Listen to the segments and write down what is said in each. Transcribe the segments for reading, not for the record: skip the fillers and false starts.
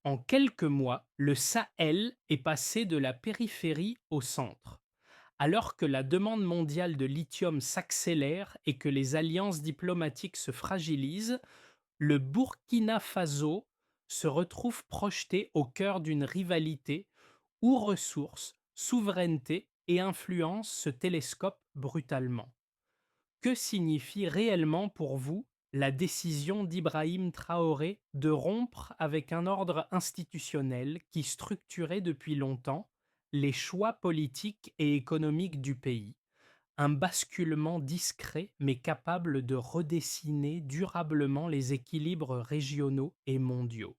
En quelques mois, le Sahel est passé de la périphérie au centre. Alors que la demande mondiale de lithium s'accélère et que les alliances diplomatiques se fragilisent, le Burkina Faso se retrouve projeté au cœur d'une rivalité où ressources, souveraineté et influence se télescopent brutalement. Que signifie réellement pour vous la décision d'Ibrahim Traoré de rompre avec un ordre institutionnel qui structurait depuis longtemps les choix politiques et économiques du pays? Un basculement discret mais capable de redessiner durablement les équilibres régionaux et mondiaux.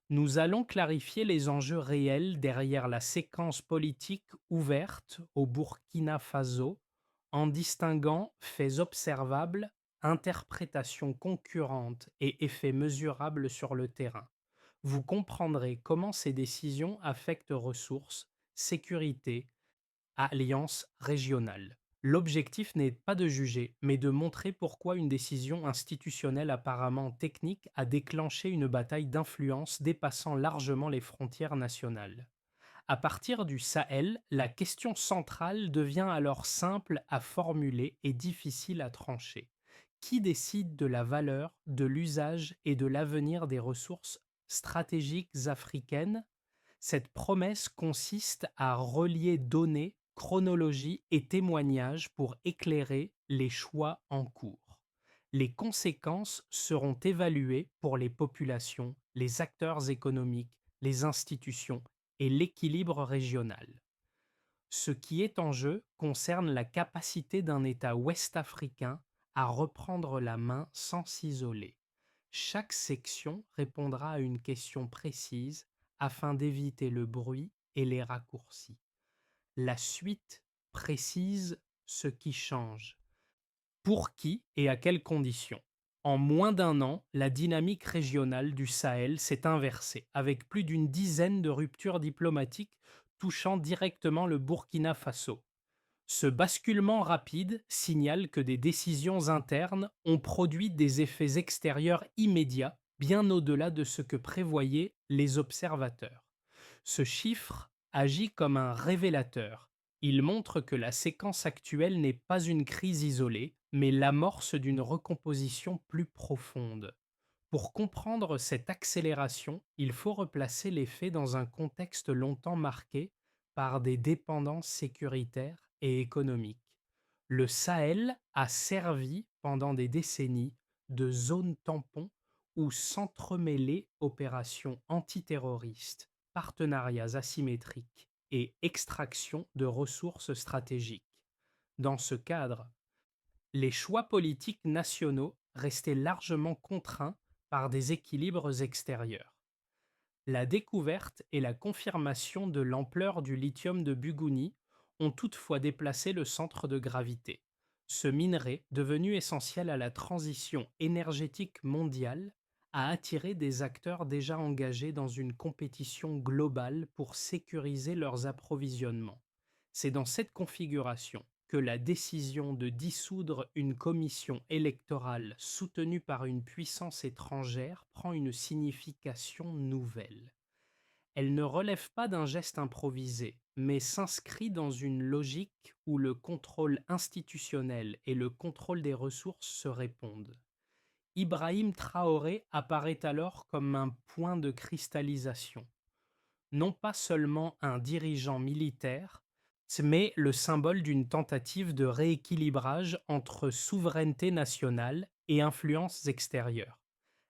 Nous allons clarifier les enjeux réels derrière la séquence politique ouverte au Burkina Faso en distinguant faits observables, interprétations concurrentes et effets mesurables sur le terrain. Vous comprendrez comment ces décisions affectent ressources, sécurité, alliances régionales. L'objectif n'est pas de juger, mais de montrer pourquoi une décision institutionnelle apparemment technique a déclenché une bataille d'influence dépassant largement les frontières nationales. À partir du Sahel, la question centrale devient alors simple à formuler et difficile à trancher. Qui décide de la valeur, de l'usage et de l'avenir des ressources stratégiques africaines? Cette promesse consiste à relier données, chronologie et témoignages pour éclairer les choix en cours. Les conséquences seront évaluées pour les populations, les acteurs économiques, les institutions et l'équilibre régional. Ce qui est en jeu concerne la capacité d'un État ouest-africain à reprendre la main sans s'isoler. Chaque section répondra à une question précise afin d'éviter le bruit et les raccourcis. La suite précise ce qui change. Pour qui et à quelles conditions? En moins d'un an, la dynamique régionale du Sahel s'est inversée, avec plus d'une dizaine de ruptures diplomatiques touchant directement le Burkina Faso. Ce basculement rapide signale que des décisions internes ont produit des effets extérieurs immédiats, bien au-delà de ce que prévoyaient les observateurs. Ce chiffre agit comme un révélateur. Il montre que la séquence actuelle n'est pas une crise isolée, mais l'amorce d'une recomposition plus profonde. Pour comprendre cette accélération, il faut replacer les faits dans un contexte longtemps marqué par des dépendances sécuritaires et économiques. Le Sahel a servi pendant des décennies de zone tampon où s'entremêlaient opérations antiterroristes, partenariats asymétriques et extraction de ressources stratégiques. Dans ce cadre, les choix politiques nationaux restaient largement contraints par des équilibres extérieurs. La découverte et la confirmation de l'ampleur du lithium de Buguni ont toutefois déplacé le centre de gravité. Ce minerai, devenu essentiel à la transition énergétique mondiale, a attiré des acteurs déjà engagés dans une compétition globale pour sécuriser leurs approvisionnements. C'est dans cette configuration que la décision de dissoudre une commission électorale soutenue par une puissance étrangère prend une signification nouvelle. Elle ne relève pas d'un geste improvisé, mais s'inscrit dans une logique où le contrôle institutionnel et le contrôle des ressources se répondent. Ibrahim Traoré apparaît alors comme un point de cristallisation, non pas seulement un dirigeant militaire, mais le symbole d'une tentative de rééquilibrage entre souveraineté nationale et influences extérieures.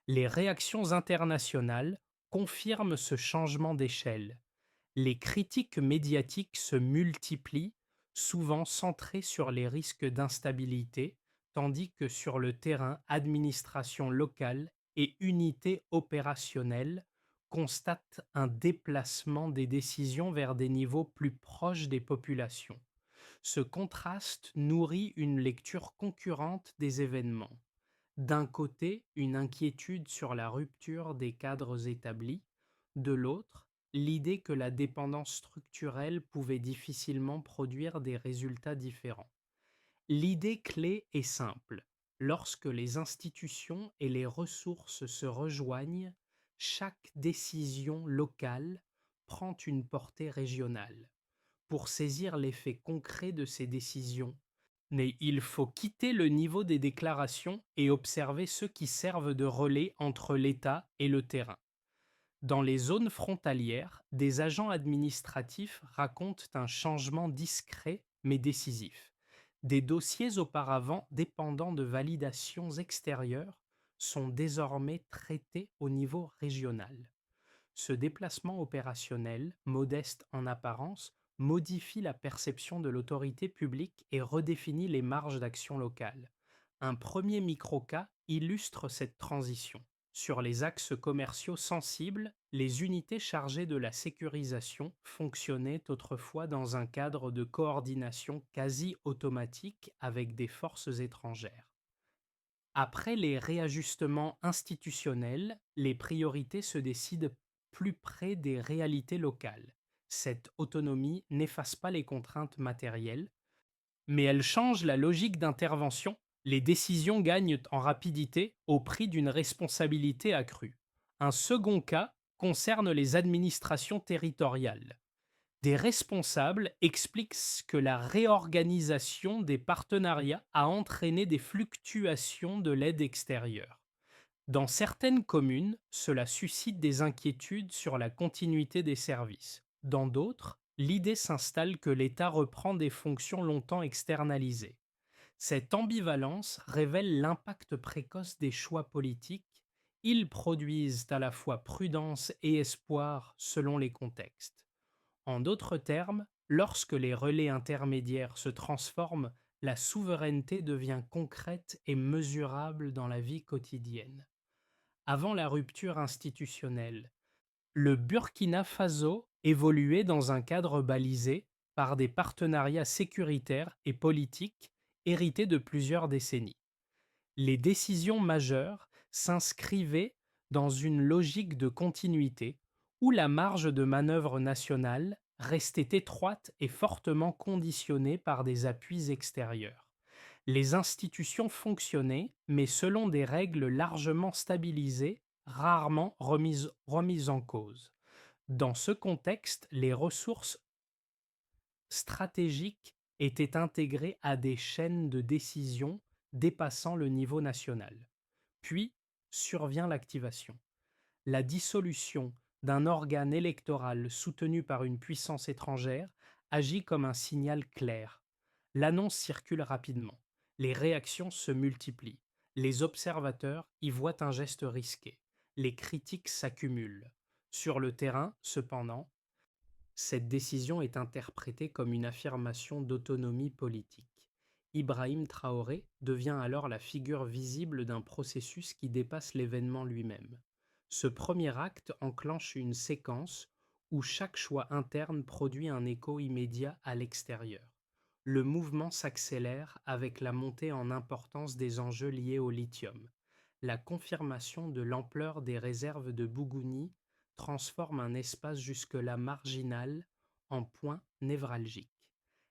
Les réactions internationales confirment ce changement d'échelle. Les critiques médiatiques se multiplient, souvent centrées sur les risques d'instabilité, tandis que sur le terrain, administration locale et unités opérationnelles constatent un déplacement des décisions vers des niveaux plus proches des populations. Ce contraste nourrit une lecture concurrente des événements. D'un côté, une inquiétude sur la rupture des cadres établis, de l'autre, l'idée que la dépendance structurelle pouvait difficilement produire des résultats différents. L'idée clé est simple. Lorsque les institutions et les ressources se rejoignent, Chaque décision locale prend une portée régionale. Pour saisir l'effet concret de ces décisions, mais il faut quitter le niveau des déclarations et observer ceux qui servent de relais entre l'État et le terrain. Dans les zones frontalières, des agents administratifs racontent un changement discret mais décisif. Des dossiers auparavant dépendant de validations extérieures sont désormais traités au niveau régional. Ce déplacement opérationnel, modeste en apparence, modifie la perception de l'autorité publique et redéfinit les marges d'action locale. Un premier microcas illustre cette transition. Sur les axes commerciaux sensibles, les unités chargées de la sécurisation fonctionnaient autrefois dans un cadre de coordination quasi automatique avec des forces étrangères. Après les réajustements institutionnels, les priorités se décident plus près des réalités locales. Cette autonomie n'efface pas les contraintes matérielles, mais elle change la logique d'intervention. Les décisions gagnent en rapidité au prix d'une responsabilité accrue. Un second cas concerne les administrations territoriales. Des responsables expliquent que la réorganisation des partenariats a entraîné des fluctuations de l'aide extérieure. Dans certaines communes, cela suscite des inquiétudes sur la continuité des services. Dans d'autres, l'idée s'installe que l'État reprend des fonctions longtemps externalisées. Cette ambivalence révèle l'impact précoce des choix politiques. Ils produisent à la fois prudence et espoir selon les contextes. En d'autres termes, lorsque les relais intermédiaires se transforment, la souveraineté devient concrète et mesurable dans la vie quotidienne. Avant la rupture institutionnelle, le Burkina Faso évoluait dans un cadre balisé par des partenariats sécuritaires et politiques hérités de plusieurs décennies. Les décisions majeures s'inscrivaient dans une logique de continuité où la marge de manœuvre nationale restait étroite et fortement conditionnée par des appuis extérieurs. Les institutions fonctionnaient, mais selon des règles largement stabilisées, rarement remises en cause. Dans ce contexte, les ressources stratégiques étaient intégrées à des chaînes de décision dépassant le niveau national. Puis survient l'activation. La dissolution d'un organe électoral soutenu par une puissance étrangère agit comme un signal clair. L'annonce circule rapidement. Les réactions se multiplient. Les observateurs y voient un geste risqué. Les critiques s'accumulent. Sur le terrain, cependant, cette décision est interprétée comme une affirmation d'autonomie politique. Ibrahim Traoré devient alors la figure visible d'un processus qui dépasse l'événement lui-même. Ce premier acte enclenche une séquence où chaque choix interne produit un écho immédiat à l'extérieur. Le mouvement s'accélère avec la montée en importance des enjeux liés au lithium. La confirmation de l'ampleur des réserves de Bougouni transforme un espace jusque-là marginal en point névralgique.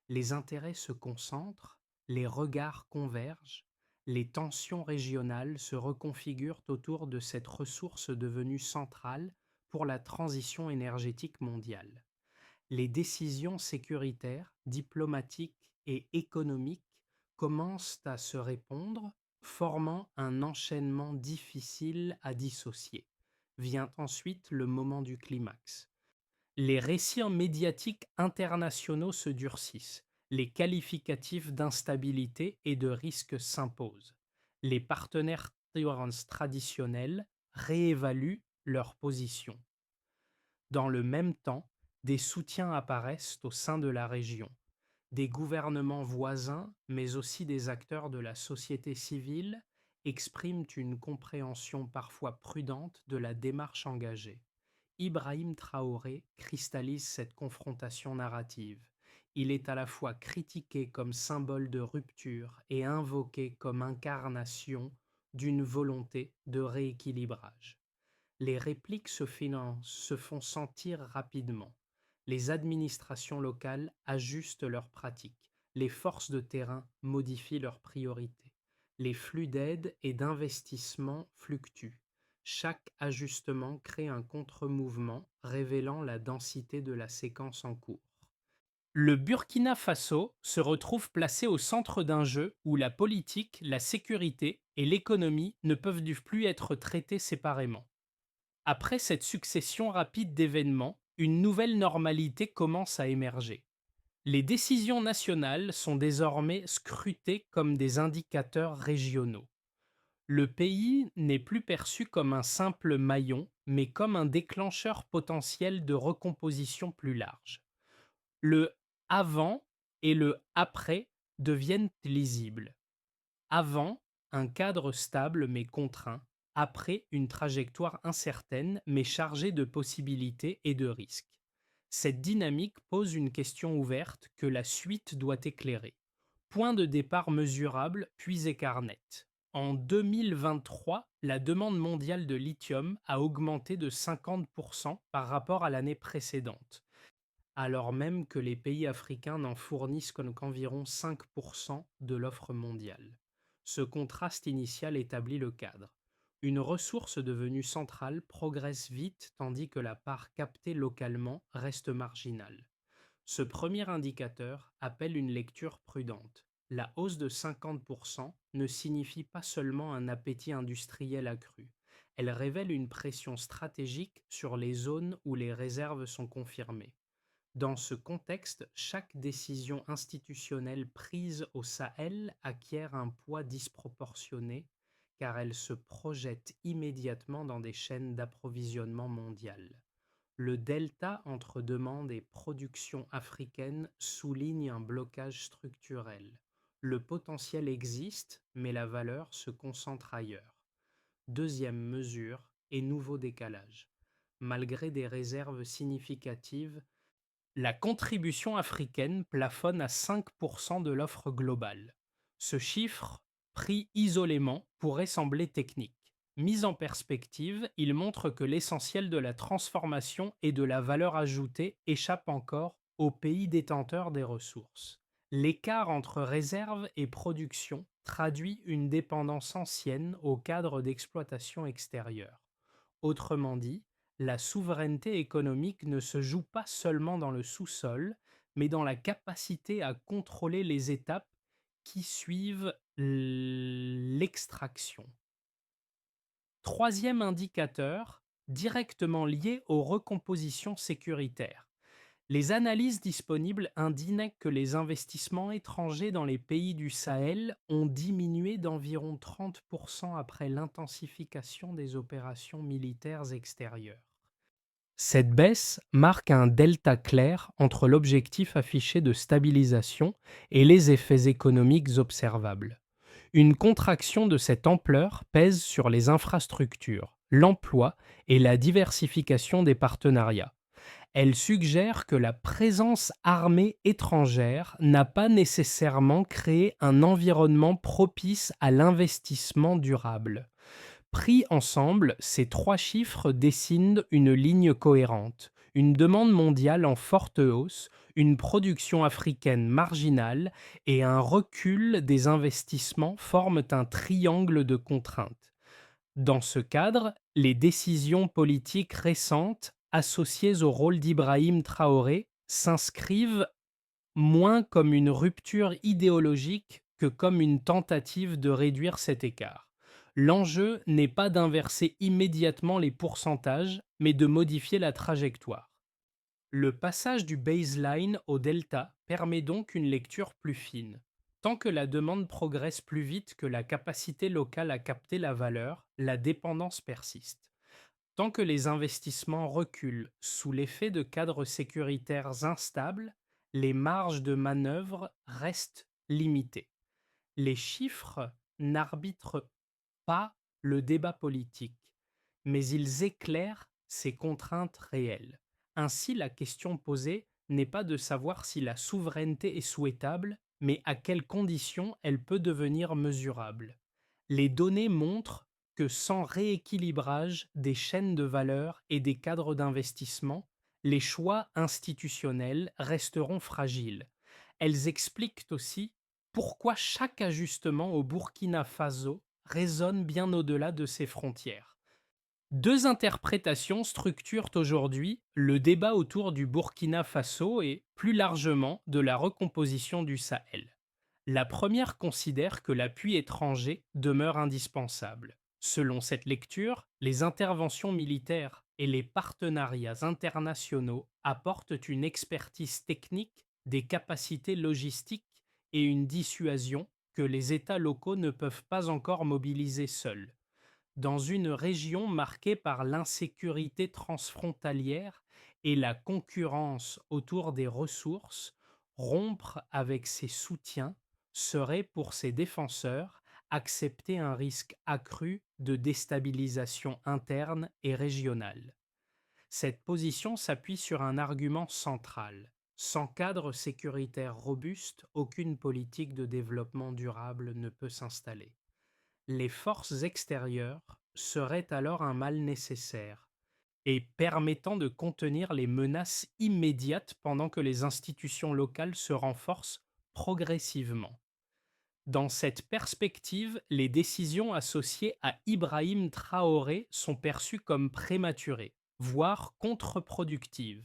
Les intérêts se concentrent, les regards convergent, les tensions régionales se reconfigurent autour de cette ressource devenue centrale pour la transition énergétique mondiale. Les décisions sécuritaires, diplomatiques et économiques commencent à se répondre, formant un enchaînement difficile à dissocier. Vient ensuite le moment du climax. Les récits médiatiques internationaux se durcissent, les qualificatifs d'instabilité et de risque s'imposent. Les partenaires traditionnels réévaluent leur position. Dans le même temps, des soutiens apparaissent au sein de la région. Des gouvernements voisins, mais aussi des acteurs de la société civile, expriment une compréhension parfois prudente de la démarche engagée. Ibrahim Traoré cristallise cette confrontation narrative. Il est à la fois critiqué comme symbole de rupture et invoqué comme incarnation d'une volonté de rééquilibrage. Les répliques se font sentir rapidement. Les administrations locales ajustent leurs pratiques. Les forces de terrain modifient leurs priorités. Les flux d'aide et d'investissement fluctuent. Chaque ajustement crée un contre-mouvement révélant la densité de la séquence en cours. Le Burkina Faso se retrouve placé au centre d'un jeu où la politique, la sécurité et l'économie ne peuvent plus être traités séparément. Après cette succession rapide d'événements, une nouvelle normalité commence à émerger. Les décisions nationales sont désormais scrutées comme des indicateurs régionaux. Le pays n'est plus perçu comme un simple maillon, mais comme un déclencheur potentiel de recomposition plus large. Le avant et le après deviennent lisibles. Avant, un cadre stable mais contraint. Après, une trajectoire incertaine mais chargée de possibilités et de risques. Cette dynamique pose une question ouverte que la suite doit éclairer. Point de départ mesurable puis écart net. En 2023, la demande mondiale de lithium a augmenté de 50% par rapport à l'année précédente, alors même que les pays africains n'en fournissent qu'environ 5% de l'offre mondiale. Ce contraste initial établit le cadre. Une ressource devenue centrale progresse vite tandis que la part captée localement reste marginale. Ce premier indicateur appelle une lecture prudente. La hausse de 50% ne signifie pas seulement un appétit industriel accru. Elle révèle une pression stratégique sur les zones où les réserves sont confirmées. Dans ce contexte, chaque décision institutionnelle prise au Sahel acquiert un poids disproportionné car elle se projette immédiatement dans des chaînes d'approvisionnement mondiales. Le delta entre demande et production africaine souligne un blocage structurel. Le potentiel existe, mais la valeur se concentre ailleurs. Deuxième mesure et nouveau décalage. Malgré des réserves significatives, la contribution africaine plafonne à 5% de l'offre globale. Ce chiffre, pris isolément, pourrait sembler technique. Mis en perspective, il montre que l'essentiel de la transformation et de la valeur ajoutée échappe encore aux pays détenteurs des ressources. L'écart entre réserve et production traduit une dépendance ancienne au cadre d'exploitation extérieure. Autrement dit, la souveraineté économique ne se joue pas seulement dans le sous-sol, mais dans la capacité à contrôler les étapes qui suivent l'extraction. Troisième indicateur, directement lié aux recompositions sécuritaires. Les analyses disponibles indiquent que les investissements étrangers dans les pays du Sahel ont diminué d'environ 30% après l'intensification des opérations militaires extérieures. Cette baisse marque un delta clair entre l'objectif affiché de stabilisation et les effets économiques observables. Une contraction de cette ampleur pèse sur les infrastructures, l'emploi et la diversification des partenariats. Elle suggère que la présence armée étrangère n'a pas nécessairement créé un environnement propice à l'investissement durable. Pris ensemble, ces trois chiffres dessinent une ligne cohérente. Une demande mondiale en forte hausse, une production africaine marginale et un recul des investissements forment un triangle de contraintes. Dans ce cadre, les décisions politiques récentes associées au rôle d'Ibrahim Traoré s'inscrivent moins comme une rupture idéologique que comme une tentative de réduire cet écart. L'enjeu n'est pas d'inverser immédiatement les pourcentages, mais de modifier la trajectoire. Le passage du baseline au delta permet donc une lecture plus fine. Tant que la demande progresse plus vite que la capacité locale à capter la valeur, la dépendance persiste. Tant que les investissements reculent sous l'effet de cadres sécuritaires instables, les marges de manœuvre restent limitées. Les chiffres n'arbitrent pas le débat politique, mais ils éclairent ces contraintes réelles. Ainsi, la question posée n'est pas de savoir si la souveraineté est souhaitable, mais à quelles conditions elle peut devenir mesurable. Les données montrent que sans rééquilibrage des chaînes de valeur et des cadres d'investissement, les choix institutionnels resteront fragiles. Elles expliquent aussi pourquoi chaque ajustement au Burkina Faso résonne bien au-delà de ses frontières. Deux interprétations structurent aujourd'hui le débat autour du Burkina Faso et, plus largement, de la recomposition du Sahel. La première considère que l'appui étranger demeure indispensable. Selon cette lecture, les interventions militaires et les partenariats internationaux apportent une expertise technique, des capacités logistiques et une dissuasion que les États locaux ne peuvent pas encore mobiliser seuls. Dans une région marquée par l'insécurité transfrontalière et la concurrence autour des ressources, rompre avec ses soutiens serait pour ses défenseurs accepter un risque accru de déstabilisation interne et régionale. Cette position s'appuie sur un argument central. Sans cadre sécuritaire robuste, aucune politique de développement durable ne peut s'installer. Les forces extérieures seraient alors un mal nécessaire et permettant de contenir les menaces immédiates pendant que les institutions locales se renforcent progressivement. Dans cette perspective, les décisions associées à Ibrahim Traoré sont perçues comme prématurées, voire contre-productives,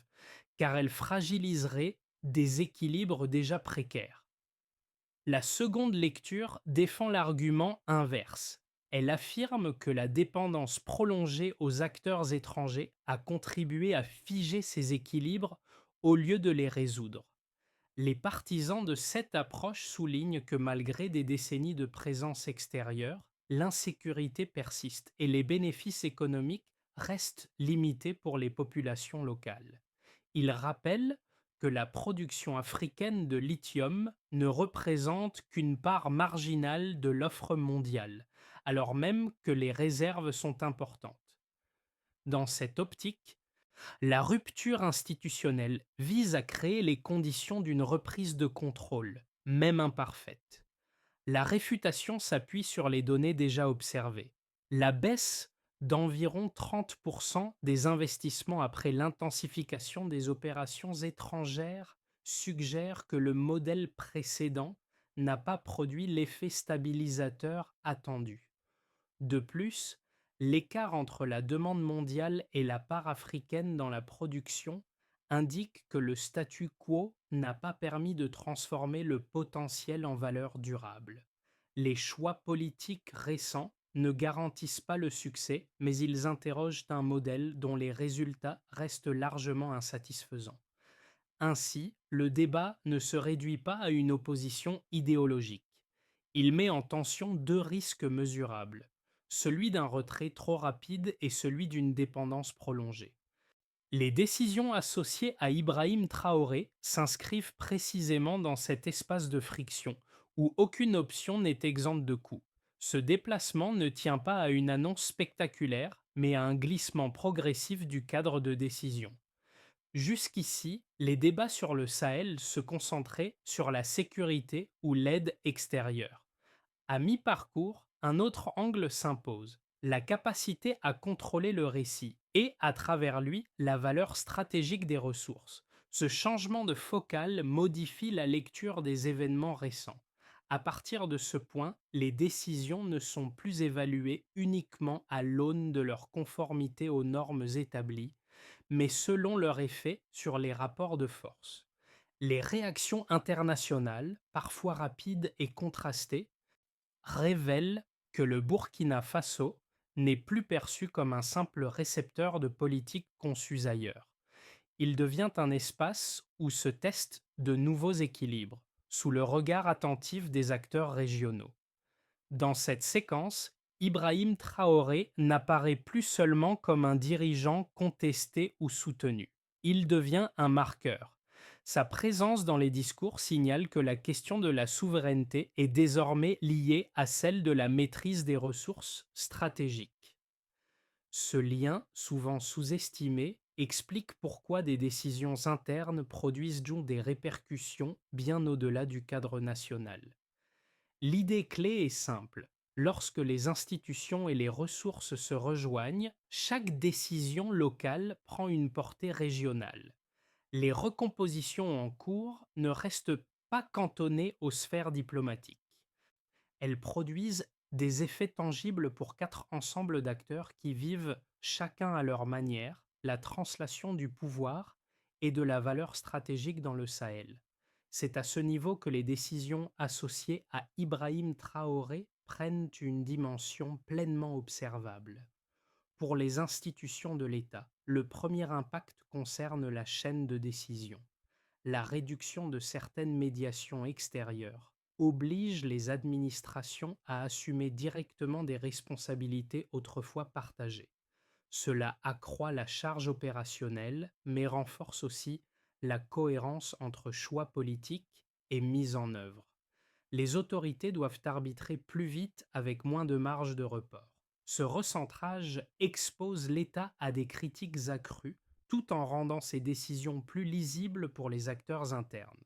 car elles fragiliseraient des équilibres déjà précaires. La seconde lecture défend l'argument inverse. Elle affirme que la dépendance prolongée aux acteurs étrangers a contribué à figer ces équilibres au lieu de les résoudre. Les partisans de cette approche soulignent que malgré des décennies de présence extérieure, l'insécurité persiste et les bénéfices économiques restent limités pour les populations locales. Ils rappellent que la production africaine de lithium ne représente qu'une part marginale de l'offre mondiale, alors même que les réserves sont importantes. Dans cette optique, la rupture institutionnelle vise à créer les conditions d'une reprise de contrôle, même imparfaite. La réfutation s'appuie sur les données déjà observées. La baisse d'environ 30% des investissements après l'intensification des opérations étrangères suggère que le modèle précédent n'a pas produit l'effet stabilisateur attendu. De plus, l'écart entre la demande mondiale et la part africaine dans la production indique que le statu quo n'a pas permis de transformer le potentiel en valeur durable. Les choix politiques récents ne garantissent pas le succès, mais ils interrogent un modèle dont les résultats restent largement insatisfaisants. Ainsi, le débat ne se réduit pas à une opposition idéologique. Il met en tension deux risques mesurables, celui d'un retrait trop rapide et celui d'une dépendance prolongée. Les décisions associées à Ibrahim Traoré s'inscrivent précisément dans cet espace de friction, où aucune option n'est exempte de coûts. Ce déplacement ne tient pas à une annonce spectaculaire, mais à un glissement progressif du cadre de décision. Jusqu'ici, les débats sur le Sahel se concentraient sur la sécurité ou l'aide extérieure. À mi-parcours, un autre angle s'impose, la capacité à contrôler le récit et, à travers lui, la valeur stratégique des ressources. Ce changement de focale modifie la lecture des événements récents. À partir de ce point, les décisions ne sont plus évaluées uniquement à l'aune de leur conformité aux normes établies, mais selon leur effet sur les rapports de force. Les réactions internationales, parfois rapides et contrastées, révèlent que le Burkina Faso n'est plus perçu comme un simple récepteur de politiques conçues ailleurs. Il devient un espace où se testent de nouveaux équilibres, sous le regard attentif des acteurs régionaux. Dans cette séquence, Ibrahim Traoré n'apparaît plus seulement comme un dirigeant contesté ou soutenu. Il devient un marqueur. Sa présence dans les discours signale que la question de la souveraineté est désormais liée à celle de la maîtrise des ressources stratégiques. Ce lien, souvent sous-estimé, explique pourquoi des décisions internes produisent donc des répercussions bien au-delà du cadre national. L'idée clé est simple. Lorsque les institutions et les ressources se rejoignent, chaque décision locale prend une portée régionale. Les recompositions en cours ne restent pas cantonnées aux sphères diplomatiques. Elles produisent des effets tangibles pour quatre ensembles d'acteurs qui vivent chacun à leur manière la translation du pouvoir et de la valeur stratégique dans le Sahel. C'est à ce niveau que les décisions associées à Ibrahim Traoré prennent une dimension pleinement observable. Pour les institutions de l'État, le premier impact concerne la chaîne de décision. La réduction de certaines médiations extérieures oblige les administrations à assumer directement des responsabilités autrefois partagées. Cela accroît la charge opérationnelle, mais renforce aussi la cohérence entre choix politiques et mise en œuvre. Les autorités doivent arbitrer plus vite avec moins de marge de report. Ce recentrage expose l'État à des critiques accrues tout en rendant ses décisions plus lisibles pour les acteurs internes.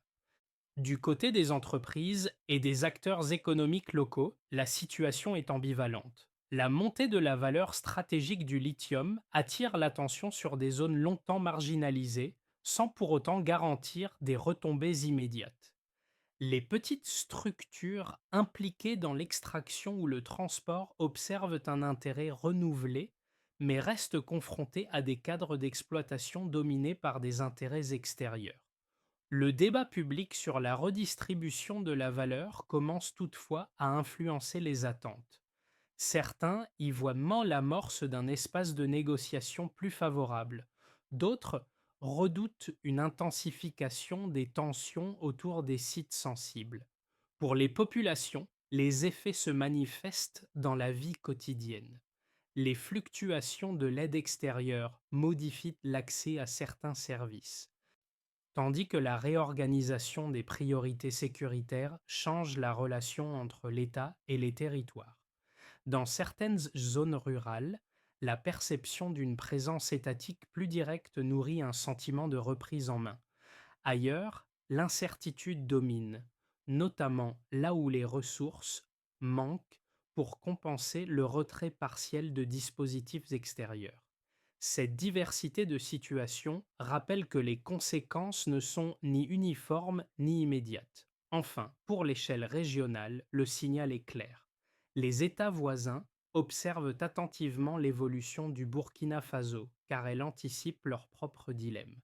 Du côté des entreprises et des acteurs économiques locaux, la situation est ambivalente. La montée de la valeur stratégique du lithium attire l'attention sur des zones longtemps marginalisées, sans pour autant garantir des retombées immédiates. Les petites structures impliquées dans l'extraction ou le transport observent un intérêt renouvelé, mais restent confrontées à des cadres d'exploitation dominés par des intérêts extérieurs. Le débat public sur la redistribution de la valeur commence toutefois à influencer les attentes. Certains y voient l'amorce d'un espace de négociation plus favorable. D'autres redoutent une intensification des tensions autour des sites sensibles. Pour les populations, les effets se manifestent dans la vie quotidienne. Les fluctuations de l'aide extérieure modifient l'accès à certains services, tandis que la réorganisation des priorités sécuritaires change la relation entre l'État et les territoires. Dans certaines zones rurales, la perception d'une présence étatique plus directe nourrit un sentiment de reprise en main. Ailleurs, l'incertitude domine, notamment là où les ressources manquent pour compenser le retrait partiel de dispositifs extérieurs. Cette diversité de situations rappelle que les conséquences ne sont ni uniformes ni immédiates. Enfin, pour l'échelle régionale, le signal est clair. Les États voisins observent attentivement l'évolution du Burkina Faso, car elle anticipe leurs propres dilemmes.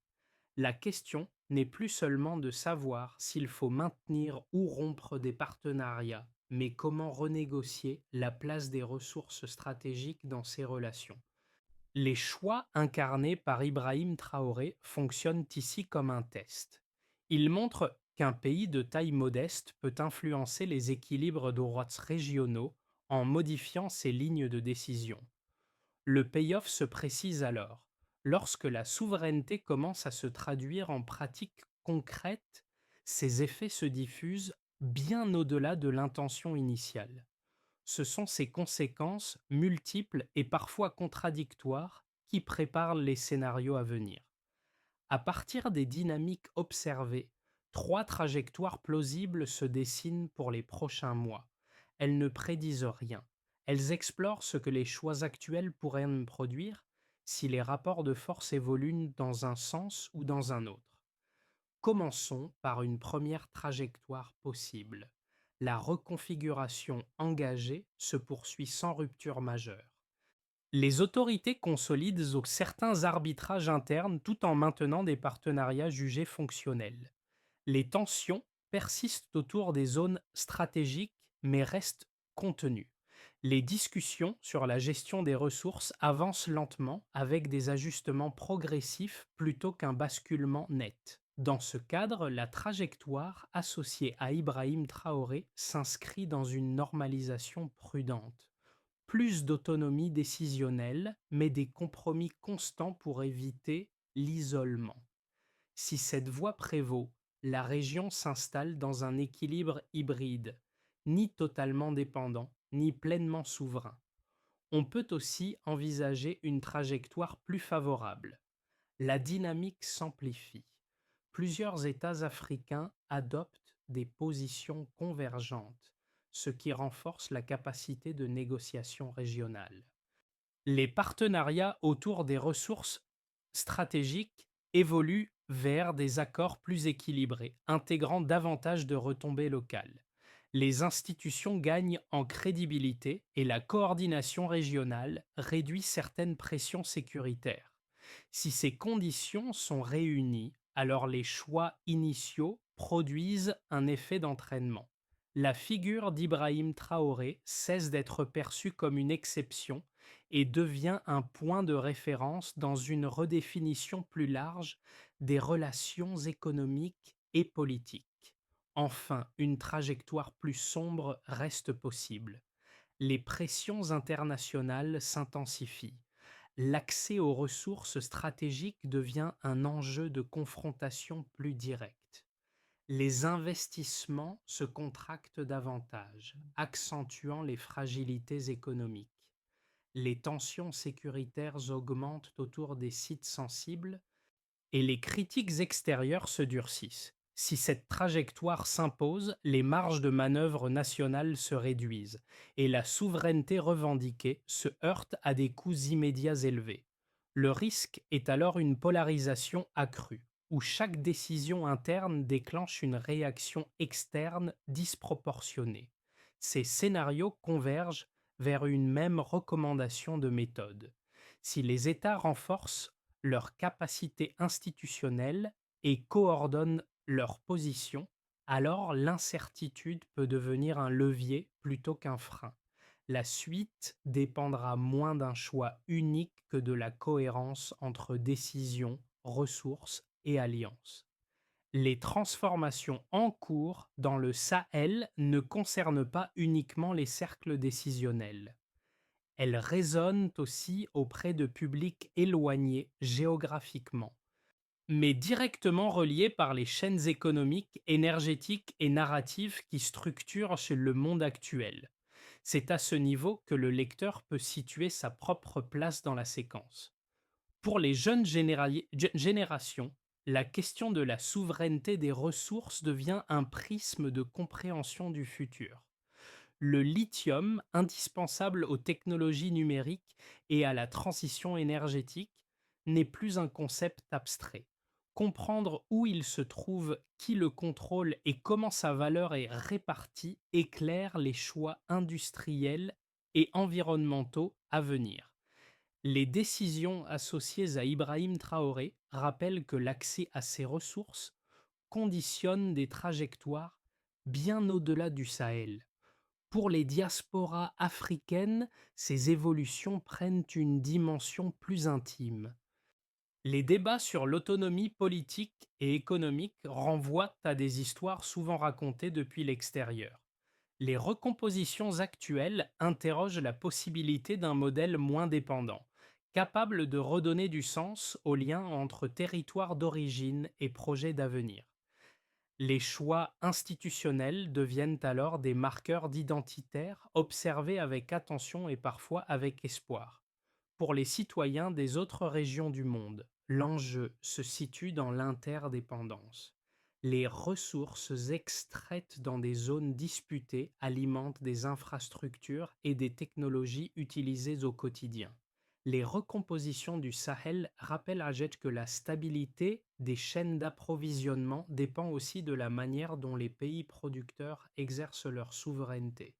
La question n'est plus seulement de savoir s'il faut maintenir ou rompre des partenariats, mais comment renégocier la place des ressources stratégiques dans ces relations. Les choix incarnés par Ibrahim Traoré fonctionnent ici comme un test. Ils montrent qu'un pays de taille modeste peut influencer les équilibres droits régionaux en modifiant ses lignes de décision. Le payoff se précise alors, lorsque la souveraineté commence à se traduire en pratiques concrètes, ses effets se diffusent bien au-delà de l'intention initiale. Ce sont ces conséquences multiples et parfois contradictoires qui préparent les scénarios à venir. À partir des dynamiques observées, trois trajectoires plausibles se dessinent pour les prochains mois. Elles ne prédisent rien. Elles explorent ce que les choix actuels pourraient produire si les rapports de force évoluent dans un sens ou dans un autre. Commençons par une première trajectoire possible. La reconfiguration engagée se poursuit sans rupture majeure. Les autorités consolident certains arbitrages internes tout en maintenant des partenariats jugés fonctionnels. Les tensions persistent autour des zones stratégiques mais restent contenues. Les discussions sur la gestion des ressources avancent lentement avec des ajustements progressifs plutôt qu'un basculement net. Dans ce cadre, la trajectoire associée à Ibrahim Traoré s'inscrit dans une normalisation prudente. Plus d'autonomie décisionnelle, mais des compromis constants pour éviter l'isolement. Si cette voie prévaut, la région s'installe dans un équilibre hybride, ni totalement dépendant, ni pleinement souverain. On peut aussi envisager une trajectoire plus favorable. La dynamique s'amplifie. Plusieurs États africains adoptent des positions convergentes, ce qui renforce la capacité de négociation régionale. Les partenariats autour des ressources stratégiques évoluent vers des accords plus équilibrés, intégrant davantage de retombées locales. Les institutions gagnent en crédibilité et la coordination régionale réduit certaines pressions sécuritaires. Si ces conditions sont réunies, alors les choix initiaux produisent un effet d'entraînement. La figure d'Ibrahim Traoré cesse d'être perçue comme une exception et devient un point de référence dans une redéfinition plus large des relations économiques et politiques. Enfin, une trajectoire plus sombre reste possible. Les pressions internationales s'intensifient. L'accès aux ressources stratégiques devient un enjeu de confrontation plus directe. Les investissements se contractent davantage, accentuant les fragilités économiques. Les tensions sécuritaires augmentent autour des sites sensibles et les critiques extérieures se durcissent. Si cette trajectoire s'impose, les marges de manœuvre nationales se réduisent et la souveraineté revendiquée se heurte à des coûts immédiats élevés. Le risque est alors une polarisation accrue, où chaque décision interne déclenche une réaction externe disproportionnée. Ces scénarios convergent vers une même recommandation de méthode. Si les États renforcent leur capacité institutionnelle et coordonnent leurs positions, alors l'incertitude peut devenir un levier plutôt qu'un frein. La suite dépendra moins d'un choix unique que de la cohérence entre décisions, ressources et alliances. Les transformations en cours dans le Sahel ne concernent pas uniquement les cercles décisionnels. Elles résonnent aussi auprès de publics éloignés géographiquement, mais directement reliés par les chaînes économiques, énergétiques et narratives qui structurent le monde actuel. C'est à ce niveau que le lecteur peut situer sa propre place dans la séquence. Pour les jeunes générations, la question de la souveraineté des ressources devient un prisme de compréhension du futur. Le lithium, indispensable aux technologies numériques et à la transition énergétique, n'est plus un concept abstrait. Comprendre où il se trouve, qui le contrôle et comment sa valeur est répartie éclaire les choix industriels et environnementaux à venir. Les décisions associées à Ibrahim Traoré rappellent que l'accès à ces ressources conditionne des trajectoires bien au-delà du Sahel. Pour les diasporas africaines, ces évolutions prennent une dimension plus intime. Les débats sur l'autonomie politique et économique renvoient à des histoires souvent racontées depuis l'extérieur. Les recompositions actuelles interrogent la possibilité d'un modèle moins dépendant, capable de redonner du sens aux liens entre territoires d'origine et projets d'avenir. Les choix institutionnels deviennent alors des marqueurs d'identitaire observés avec attention et parfois avec espoir. Pour les citoyens des autres régions du monde, l'enjeu se situe dans l'interdépendance. Les ressources extraites dans des zones disputées alimentent des infrastructures et des technologies utilisées au quotidien. Les recompositions du Sahel rappellent à Jet que la stabilité des chaînes d'approvisionnement dépend aussi de la manière dont les pays producteurs exercent leur souveraineté.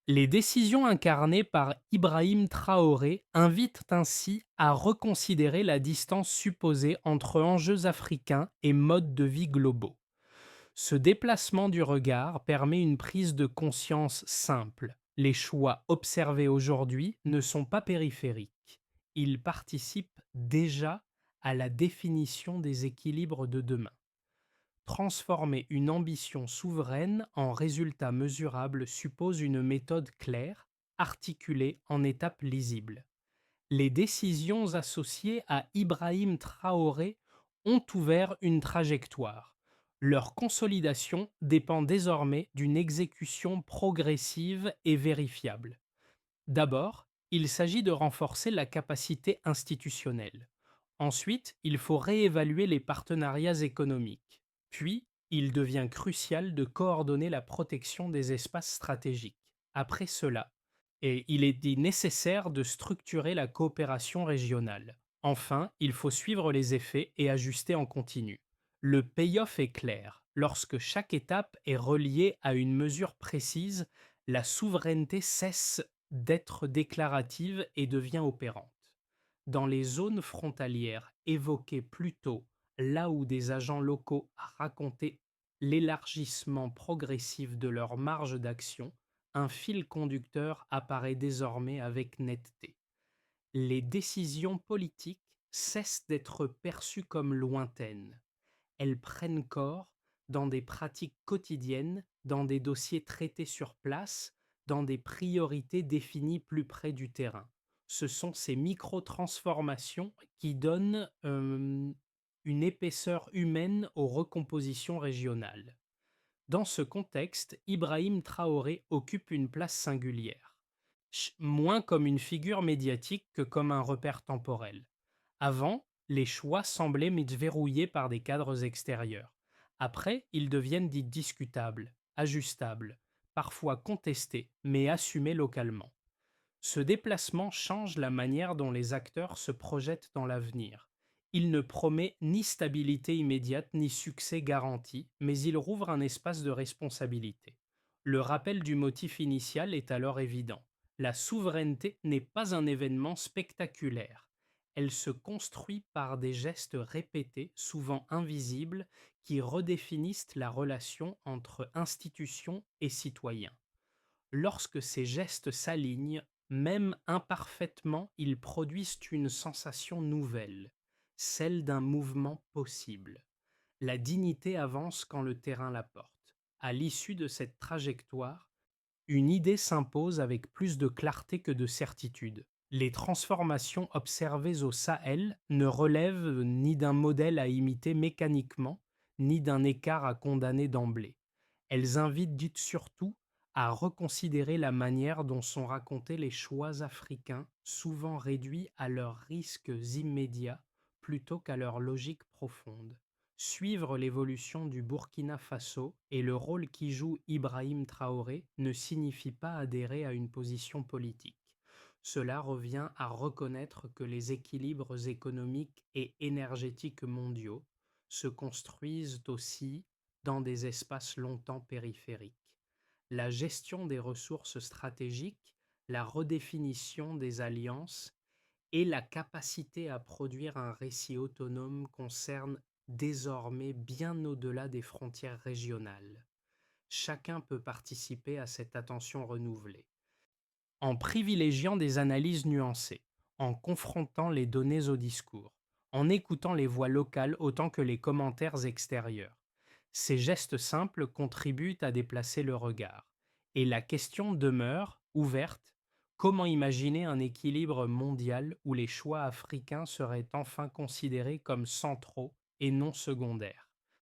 Les décisions incarnées par Ibrahim Traoré invitent ainsi à reconsidérer la distance supposée entre enjeux africains et modes de vie globaux. Ce déplacement du regard permet une prise de conscience simple. Les choix observés aujourd'hui ne sont pas périphériques. Ils participent déjà à la définition des équilibres de demain. Transformer une ambition souveraine en résultat mesurable suppose une méthode claire, articulée en étapes lisibles. Les décisions associées à Ibrahim Traoré ont ouvert une trajectoire. Leur consolidation dépend désormais d'une exécution progressive et vérifiable. D'abord, il s'agit de renforcer la capacité institutionnelle. Ensuite, il faut réévaluer les partenariats économiques. Puis, il devient crucial de coordonner la protection des espaces stratégiques. Après cela, et il est dit nécessaire de structurer la coopération régionale. Enfin, il faut suivre les effets et ajuster en continu. Le payoff est clair. Lorsque chaque étape est reliée à une mesure précise, la souveraineté cesse d'être déclarative et devient opérante. Dans les zones frontalières évoquées plus tôt, là où des agents locaux a raconté l'élargissement progressif de leur marge d'action, un fil conducteur apparaît désormais avec netteté. Les décisions politiques cessent d'être perçues comme lointaines. Elles prennent corps dans des pratiques quotidiennes, dans des dossiers traités sur place, dans des priorités définies plus près du terrain. Ce sont ces micro-transformations qui donnent une épaisseur humaine aux recompositions régionales. Dans ce contexte, Ibrahim Traoré occupe une place singulière, moins comme une figure médiatique que comme un repère temporel. Avant, les choix semblaient verrouillés par des cadres extérieurs. Après, ils deviennent dits discutables, ajustables, parfois contestés, mais assumés localement. Ce déplacement change la manière dont les acteurs se projettent dans l'avenir. Il ne promet ni stabilité immédiate ni succès garanti, mais il rouvre un espace de responsabilité. Le rappel du motif initial est alors évident. La souveraineté n'est pas un événement spectaculaire. Elle se construit par des gestes répétés, souvent invisibles, qui redéfinissent la relation entre institutions et citoyens. Lorsque ces gestes s'alignent, même imparfaitement, ils produisent une sensation nouvelle, celle d'un mouvement possible. La dignité avance quand le terrain la porte. À l'issue de cette trajectoire, une idée s'impose avec plus de clarté que de certitude. Les transformations observées au Sahel ne relèvent ni d'un modèle à imiter mécaniquement, ni d'un écart à condamner d'emblée. Elles invitent dites surtout à reconsidérer la manière dont sont racontés les choix africains, souvent réduits à leurs risques immédiats plutôt qu'à leur logique profonde. Suivre l'évolution du Burkina Faso et le rôle qu'y joue Ibrahim Traoré ne signifie pas adhérer à une position politique. Cela revient à reconnaître que les équilibres économiques et énergétiques mondiaux se construisent aussi dans des espaces longtemps périphériques. La gestion des ressources stratégiques, la redéfinition des alliances et la capacité à produire un récit autonome concernent désormais bien au-delà des frontières régionales. Chacun peut participer à cette attention renouvelée. En privilégiant des analyses nuancées, en confrontant les données au discours, en écoutant les voix locales autant que les commentaires extérieurs. Ces gestes simples contribuent à déplacer le regard. Et la question demeure ouverte: comment imaginer un équilibre mondial où les choix africains seraient enfin considérés comme centraux et non secondaires?